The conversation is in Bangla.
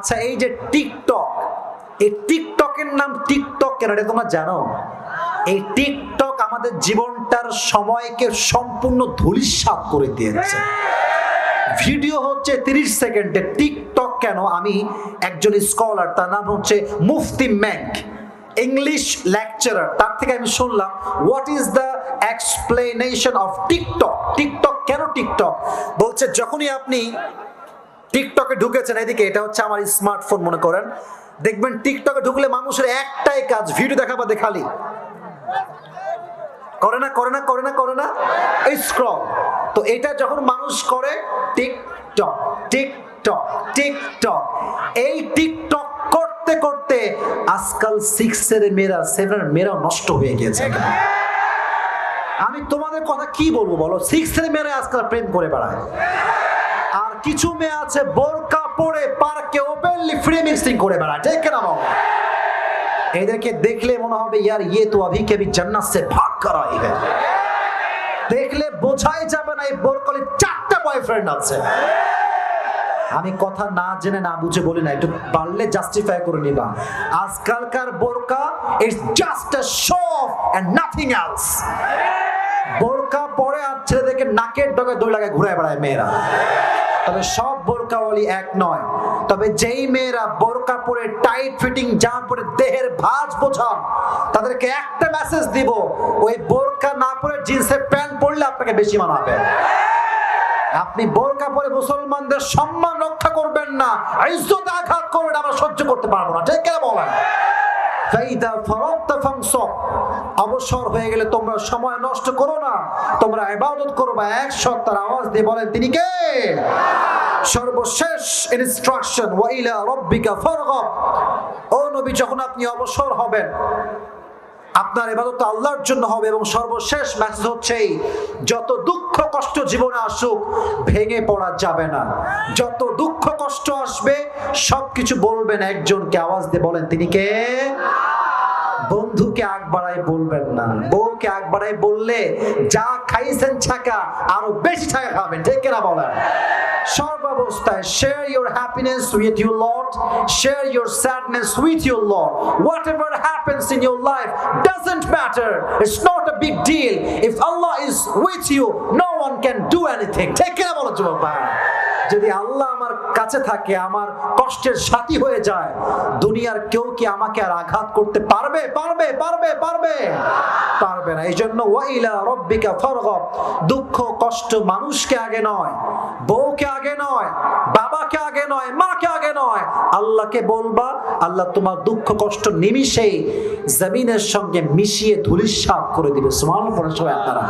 আচ্ছা, এই যে টিকটক, এই টিকটকের নাম টিকটক কেন এটা তোমরা জানো? এই টিকটক আমাদের জীবনটার সময়কে সম্পূর্ণ ধূলিসাৎ করে দিয়েছে। ভিডিও হচ্ছে 30 সেকেন্ডের। টিকটক কেন? আমি একজন স্কলার, তার নাম হচ্ছে মুফতি ম্যাক, ইংলিশ লেকচারার, তার থেকে আমি শুনলাম what is the explanation of TikTok. TikTok কেন টিকটক? বলছে যখনই আপনি টিকটকে ঢুকেছেন, এদিকে এটা হচ্ছে আমার স্মার্টফোন মনে করেন, দেখবেন টিকটকে ঢুকলে মানুষের একটাই কাজ, ভিডিও দেখা বাদে খালি করে না এই স্ক্রল। তো এটা যখন মানুষ করে টিকটক টিকটক টিকটক, এই টিকটক করতে করতে আজকাল 6 এর মেয়েরা 7 এর মেয়েরা নষ্ট হয়ে গেছে। আমি তোমাদের কথা কি বলবো বলো? 6 এর মেয়েরা আজকাল প্রেম করে বেড়ায়, আর কিছু মেয়ে আছে বোরকা পরে পার্কে ওপেনলি ফ্রি মিক্সিং করে বেড়ায়, ঠিক না বাবা? এদেরকে দেখলে মনে হবে ইয়ার ইয়ে তো अभी के भी जन्नत से भाग कर आई है। দেখলে বোঝাই যাবে না এই বোরকালে 4টা বয়ফ্রেন্ড আছে। আমি কথা না জেনে না বুঝে বলি না, একটু পারলে জাস্টিফাই করে নিবা। আজকালকার বোরকা it's just a show off and nothing else. বোরকা পরে আর ছেলেদেরকে নাকের ডগায় দড়ি লাগায় ঘুরে বেড়ায় মেয়েরা। তবে সব বোরকাওয়ালি এক নয়। তবে যেই মেয়েরা বোরকা পরে টাইট ফিটিং জামা পরে দেহের ভাঁজ বোঝান, তাদেরকে একটা মেসেজ দিব, ওই বোরকা না পরে জিন্সের প্যান্ট পরলে আপনাকে বেশি মানাবে। আপনি বোরকা পরে মুসলমানদের সম্মান রক্ষা করবেন না, ইজ্জত আঘাত করবেন, আমরা সহ্য করতে পারবো না, ঠিক কেন বলেন? অবসর হয়ে গেলে তোমরা সময় নষ্ট করো না, তোমরা ইবাদত করবা। এক সত্তার আওয়াজ দিয়ে বলেন তিনি কে? সর্বশেষ ইনস্ট্রাকশন, ওয়া ইলা রাব্বিকা ফারগাব। ও নবী, যখন আপনি অবসর হবেন, আপনার ইবাদত আল্লাহর জন্য হবে। এবং সর্বশেষ মেসেজ হচ্ছে যত দুঃখ কষ্ট জীবনে আসুক ভেঙে পড়া যাবে না। যত দুঃখ কষ্ট আসবে সবকিছু বলবেন একজনকে, আওয়াজ দিয়ে বলেন তিনি কে? বন্ধুকে আগ বাড়াই বলবেন না, বউকে আগ বাড়াই বললে যা খাইছেন ছাকা আরো বেশি ছাকা খাবেন, ঠিক কিনা বলেন? সর্বাবস্থায় share your happiness with your Lord, share your sadness with your Lord. Whatever happens in your life doesn't matter, it's not a big deal. If Allah is with you, no one can do anything. ঠিক কিনা বলো যুবক ভাই? যদি আল্লাহ আমার কাছে থাকে, আমার কষ্টের সাথী হয়ে যায়, দুনিয়ার কেউ কি আমাকে আর আঘাত করতে পারবে? পারবে না। এই জন্য ওয়া ইলা রাব্বিকা ফারগাব। দুঃখ কষ্ট মানুষকে আগে নয়, বউকে আগে নয়, বাবাকে আগে নয়, মাকে আগে নয়, আল্লাহকে বলবা। আল্লাহ তোমার দুঃখ কষ্ট নিমিষেই জমিনের সঙ্গে মিশিয়ে ধূলিসাৎ করে দিবে। সুবহানাল্লাহ পড়ে সবাই আপনারা।